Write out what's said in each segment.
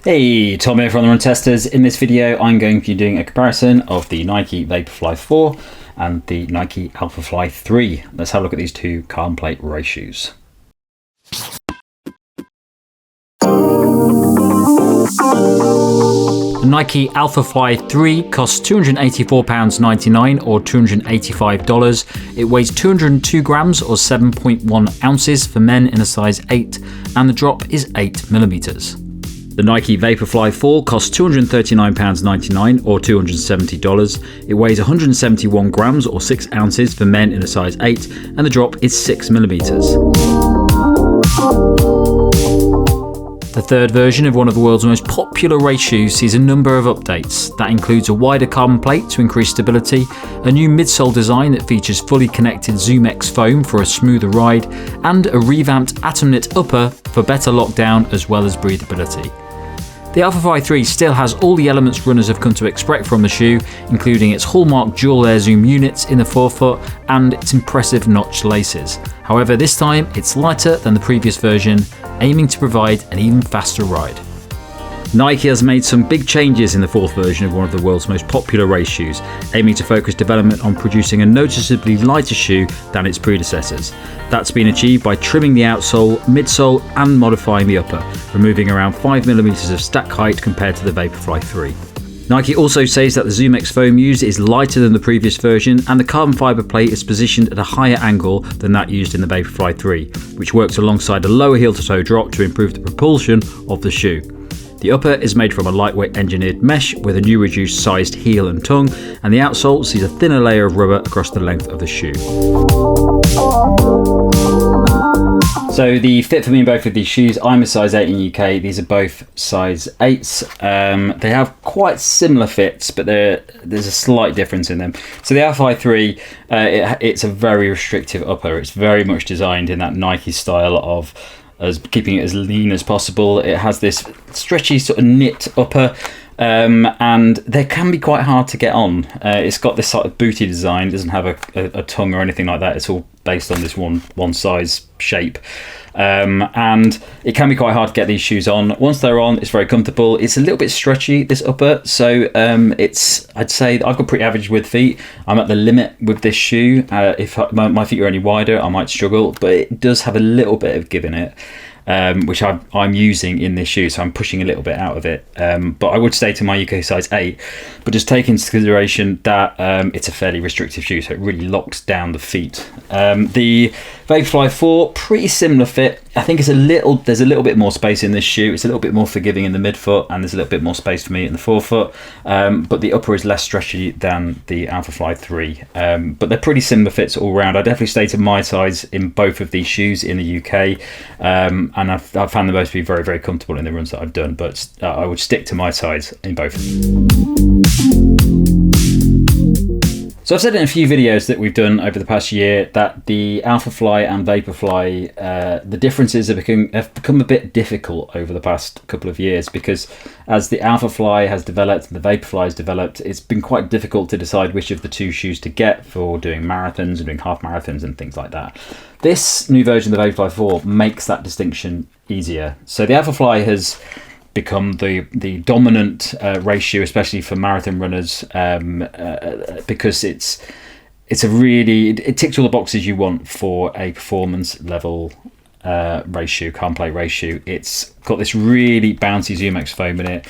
Hey, Tom here from the Run Testers. In this video, I'm going to be doing a comparison of the Nike Vaporfly 4 and the Nike Alphafly 3. Let's have a look at these two carbon plate race shoes. The Nike Alphafly 3 costs £284.99 or $285. It weighs 202 grams or 7.1 ounces for men in a size 8, and the drop is 8mm. The Nike Vaporfly 4 costs £239.99 or $270. It weighs 171 grams or 6 ounces for men in a size 8, and the drop is 6mm. The third version of one of the world's most popular race shoes sees a number of updates. That includes a wider carbon plate to increase stability, a new midsole design that features fully connected ZoomX foam for a smoother ride, and a revamped AtomKnit upper for better lockdown as well as breathability. The Alphafly 3 still has all the elements runners have come to expect from the shoe, including its hallmark dual air zoom units in the forefoot and its impressive notch laces. However, this time it's lighter than the previous version, aiming to provide an even faster ride. Nike has made some big changes in the fourth version of one of the world's most popular race shoes, aiming to focus development on producing a noticeably lighter shoe than its predecessors. That's been achieved by trimming the outsole, midsole and modifying the upper, removing around 5mm of stack height compared to the Vaporfly 3. Nike also says that the ZoomX foam used is lighter than the previous version, and the carbon fibre plate is positioned at a higher angle than that used in the Vaporfly 3, which works alongside a lower heel-to-toe drop to improve the propulsion of the shoe. The upper is made from a lightweight engineered mesh with a new reduced sized heel and tongue, and the outsole sees a thinner layer of rubber across the length of the shoe. So the fit for me in both of these shoes, I'm a size 8 in UK, these are both size 8s. They have quite similar fits, but there's a slight difference in them. So the Alphafly 3, it's a very restrictive upper. It's very much designed in that Nike style of keeping it as lean as possible. It has this stretchy sort of knit upper, and they can be quite hard to get on. It's got this sort of booty design. It doesn't have a tongue or anything like that. It's all based on this one size shape, and it can be quite hard to get these shoes on. Once they're on, it's very comfortable. It's a little bit stretchy, this upper, so I'd say I've got pretty average width feet. I'm at the limit with this shoe. If my feet are any wider, I might struggle, but it does have a little bit of give in it, which I'm using in this shoe, so I'm pushing a little bit out of it. But I would stay to my UK size 8, but just take into consideration that it's a fairly restrictive shoe, so it really locks down the feet. The Vaporfly 4, pretty similar fit. I think there's a little bit more space in this shoe. It's a little bit more forgiving in the midfoot, and there's a little bit more space for me in the forefoot. But the upper is less stretchy than the Alphafly 3. But they're pretty similar fits all round. I definitely stay to my size in both of these shoes in the UK, and I've found them both to be very, very comfortable in the runs that I've done. But I would stick to my size in both of them. So I've said in a few videos that we've done over the past year that the Alphafly and Vaporfly, the differences have become a bit difficult over the past couple of years, because as the Alphafly has developed and the Vaporfly has developed, it's been quite difficult to decide which of the two shoes to get for doing marathons and doing half marathons and things like that. This new version of the Vaporfly 4 makes that distinction easier. So the Alphafly has become the dominant race shoe, especially for marathon runners, because it ticks all the boxes you want for a performance level race shoe, carbon plate race shoe. It's got this really bouncy ZoomX foam in it.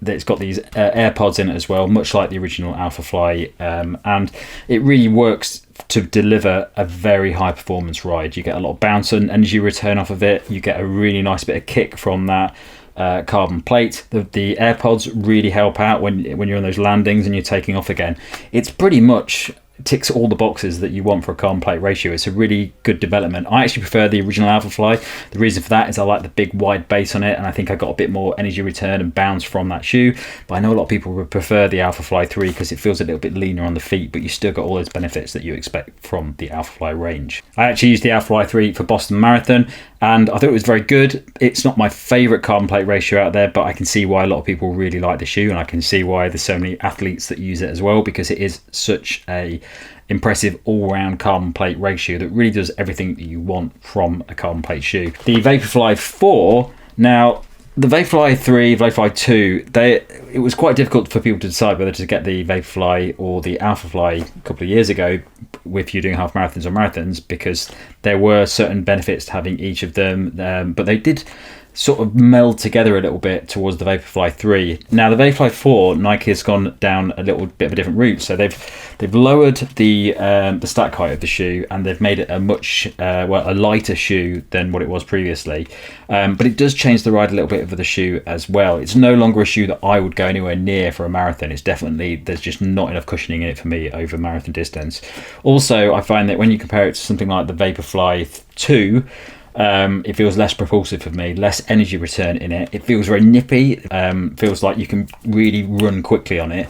It's got these AirPods in it as well, much like the original Alphafly, and it really works to deliver a very high performance ride. You get a lot of bounce and energy return off of it. You get a really nice bit of kick from that carbon plate. The AirPods really help out when you're on those landings and you're taking off again. It's pretty much ticks all the boxes that you want for a carbon plate ratio. It's a really good development. I actually prefer the original Alphafly. The reason for that is I like the big wide base on it, and I think I got a bit more energy return and bounce from that shoe. But I know a lot of people would prefer the Alphafly 3 because it feels a little bit leaner on the feet, but you still got all those benefits that you expect from the Alphafly range. I actually used the Alphafly 3 for Boston Marathon, and I thought it was very good. It's not my favorite carbon plate ratio out there, but I can see why a lot of people really like the shoe, and I can see why there's so many athletes that use it as well, because it is such a impressive all-round carbon plate ratio that really does everything that you want from a carbon plate shoe. The Vaporfly 4, now the Vaporfly 3, Vaporfly 2, it was quite difficult for people to decide whether to get the Vaporfly or the Alphafly a couple of years ago if you're doing half marathons or marathons, because there were certain benefits to having each of them, but they did sort of meld together a little bit towards the Vaporfly 3. Now the Vaporfly 4, Nike has gone down a little bit of a different route. So they've lowered the stack height of the shoe, and they've made it a much a lighter shoe than what it was previously. But it does change the ride a little bit of the shoe as well. It's no longer a shoe that I would go anywhere near for a marathon. It's definitely, there's just not enough cushioning in it for me over marathon distance. Also, I find that when you compare it to something like the Vaporfly 2, it feels less propulsive for me, less energy return in it. It feels very nippy, feels like you can really run quickly on it.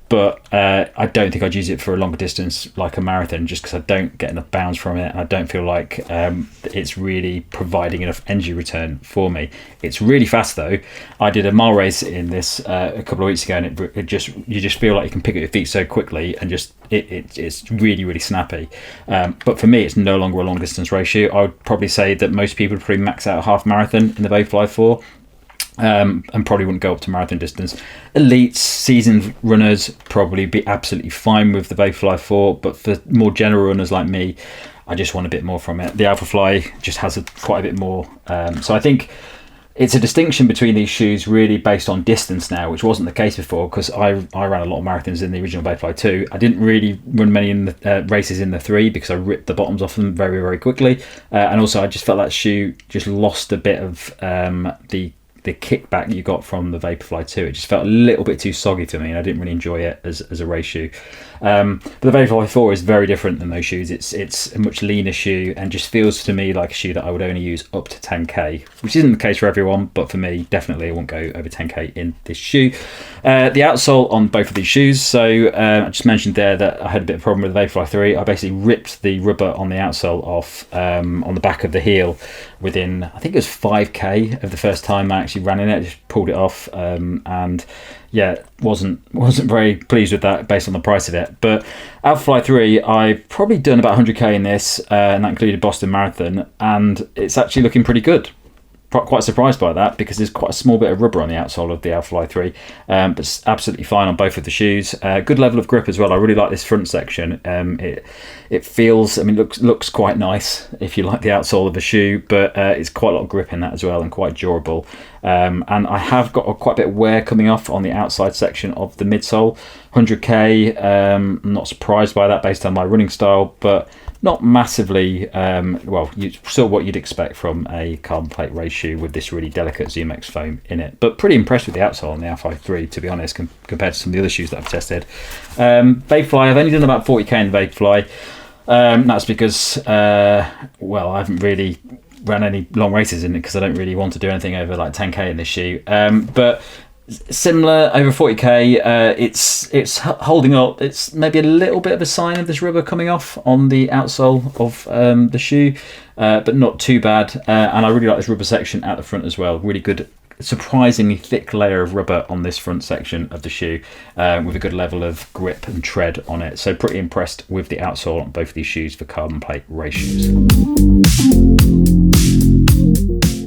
But I don't think I'd use it for a longer distance like a marathon, just because I don't get enough bounce from it. I don't feel like it's really providing enough energy return for me. It's really fast though. I did a mile race in this a couple of weeks ago, and you just feel like you can pick up your feet so quickly, and just it's really, really snappy. But for me, it's no longer a long distance race shoe. I would probably say that most people would probably max out a half marathon in the Vaporfly 4. And probably wouldn't go up to marathon distance. Elites, seasoned runners probably be absolutely fine with the Vaporfly 4, but for more general runners like me, I just want a bit more from it. The Alphafly just has quite a bit more. So I think it's a distinction between these shoes really based on distance now, which wasn't the case before, because I ran a lot of marathons in the original Vaporfly 2. I didn't really run many in the races in the 3 because I ripped the bottoms off them very, very quickly. And also I just felt that shoe just lost a bit of the kickback you got from the Vaporfly 2. It just felt a little bit too soggy for me, and I didn't really enjoy it as a race shoe. But the Vaporfly 4 is very different than those shoes. It's a much leaner shoe, and just feels to me like a shoe that I would only use up to 10k, which isn't the case for everyone, but for me, definitely I won't go over 10k in this shoe. The outsole on both of these shoes. So I just mentioned there that I had a bit of a problem with the Vaporfly 3. I basically ripped the rubber on the outsole off on the back of the heel within, I think it was 5k of the first time I actually ran in it. I just pulled it off, and yeah, wasn't very pleased with that based on the price of it. But Alphafly 3, I've probably done about 100k in this, and that included Boston Marathon, and it's actually looking pretty good. Quite surprised by that, because there's quite a small bit of rubber on the outsole of the Alphafly 3, but it's absolutely fine on both of the shoes. Good level of grip as well. I really like this front section. It feels, I mean, looks quite nice if you like the outsole of a shoe, but it's quite a lot of grip in that as well, and quite durable. And I have got quite a bit of wear coming off on the outside section of the midsole. 100k, I'm not surprised by that based on my running style, but not massively, sort of what you'd expect from a carbon plate race shoe with this really delicate ZoomX foam in it. But pretty impressed with the outsole on the Alphafly 3, to be honest, compared to some of the other shoes that I've tested. Vaporfly, I've only done about 40k in Vaporfly. That's because, I haven't really ran any long races in it, because I don't really want to do anything over like 10k in this shoe. But similar, over 40k, it's holding up. It's maybe a little bit of a sign of this rubber coming off on the outsole of the shoe, but not too bad. And I really like this rubber section at the front as well. Really good, surprisingly thick layer of rubber on this front section of the shoe, with a good level of grip and tread on it. So pretty impressed with the outsole on both of these shoes for carbon plate race shoes.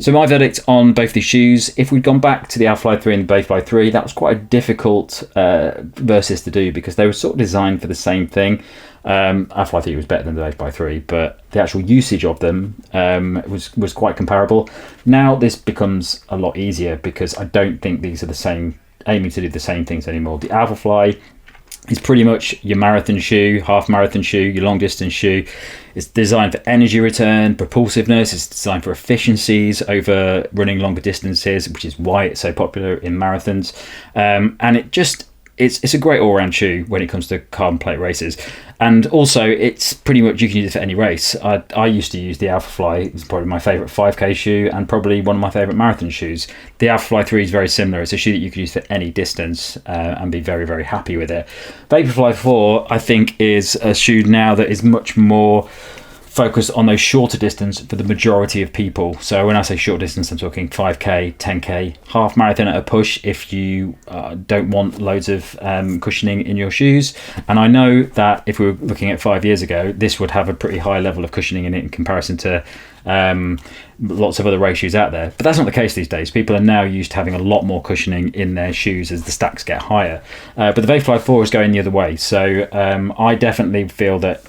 So my verdict on both these shoes: if we'd gone back to the Alphafly 3 and the Vaporfly 3, that was quite a difficult versus to do, because they were sort of designed for the same thing. Alphafly 3 was better than the Vaporfly 3, but the actual usage of them was quite comparable. Now this becomes a lot easier, because I don't think these are aiming to do the same things anymore. The Alphafly is pretty much your marathon shoe, half marathon shoe, your long distance shoe. It's designed for energy return, propulsiveness. It's designed for efficiencies over running longer distances, which is why it's so popular in marathons. And it's a great all-round shoe when it comes to carbon plate races. And also, it's pretty much, you can use it for any race. I used to use the Alphafly. It's probably my favourite 5k shoe, and probably one of my favourite marathon shoes. The Alphafly 3 is very similar. It's a shoe that you can use for any distance, and be very, very happy with it. Vaporfly 4, I think, is a shoe now that is much more focused on those shorter distance for the majority of people. So when I say short distance, I'm talking 5k, 10k, half marathon at a push if you don't want loads of cushioning in your shoes. And I know that if we were looking at 5 years ago, this would have a pretty high level of cushioning in it in comparison to lots of other race shoes out there. But that's not the case these days. People are now used to having a lot more cushioning in their shoes as the stacks get higher. But the Vaporfly 4 is going the other way. So I definitely feel that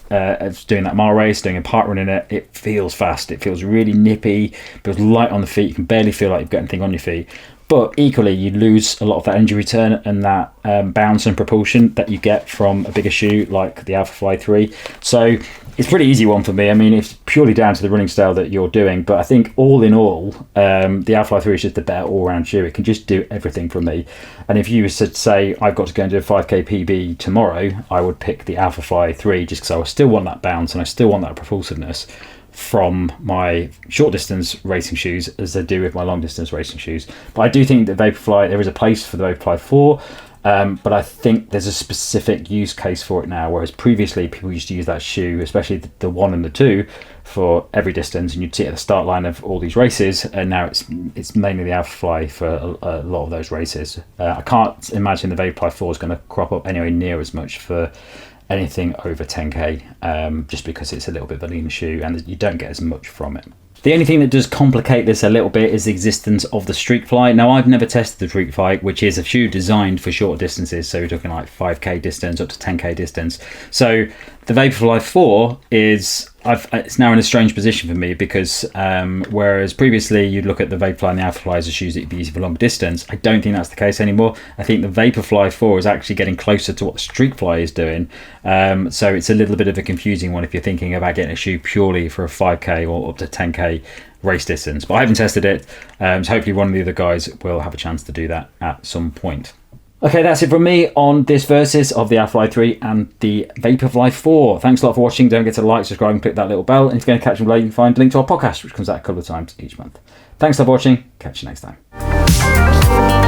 doing that mile race, doing a park run in it, it feels fast. It feels really nippy, it feels light on the feet. You can barely feel like you've got anything on your feet. But equally, you lose a lot of that energy return and that bounce and propulsion that you get from a bigger shoe like the Alphafly 3. So it's a pretty easy one for me. I mean, it's purely down to the running style that you're doing. But I think all in all, the Alphafly 3 is just a better all-round shoe. It can just do everything for me. And if you were to say, I've got to go and do a 5K PB tomorrow, I would pick the Alphafly 3 just because I still want that bounce and I still want that propulsiveness from my short distance racing shoes as I do with my long distance racing shoes. But I do think that Vaporfly, there is a place for the Vaporfly 4, but I think there's a specific use case for it now, whereas previously people used to use that shoe, especially the 1 and the 2, for every distance, and you'd see it at the start line of all these races, and now it's mainly the Alphafly for a lot of those races. I can't imagine the Vaporfly 4 is going to crop up anywhere near as much for anything over 10k, just because it's a little bit of a leaner shoe and you don't get as much from it. The only thing that does complicate this a little bit is the existence of the Streakfly. Now, I've never tested the Streakfly, which is a shoe designed for short distances, so we're talking like 5k distance up to 10k distance. So the Vaporfly 4 is, it's now in a strange position for me because whereas previously you'd look at the Vaporfly and the Alphafly as shoes that you'd be using for long distance, I don't think that's the case anymore. I think the Vaporfly 4 is actually getting closer to what the Streakfly is doing. So it's a little bit of a confusing one if you're thinking about getting a shoe purely for a 5k or up to 10k race distance. But I haven't tested it, so hopefully one of the other guys will have a chance to do that at some point. Okay, that's it from me on this versus of the Alphafly 3 and the Vaporfly 4. Thanks a lot for watching. Don't forget to like, subscribe and click that little bell. And if you're going to catch them below, you can find a link to our podcast, which comes out a couple of times each month. Thanks a lot for watching. Catch you next time.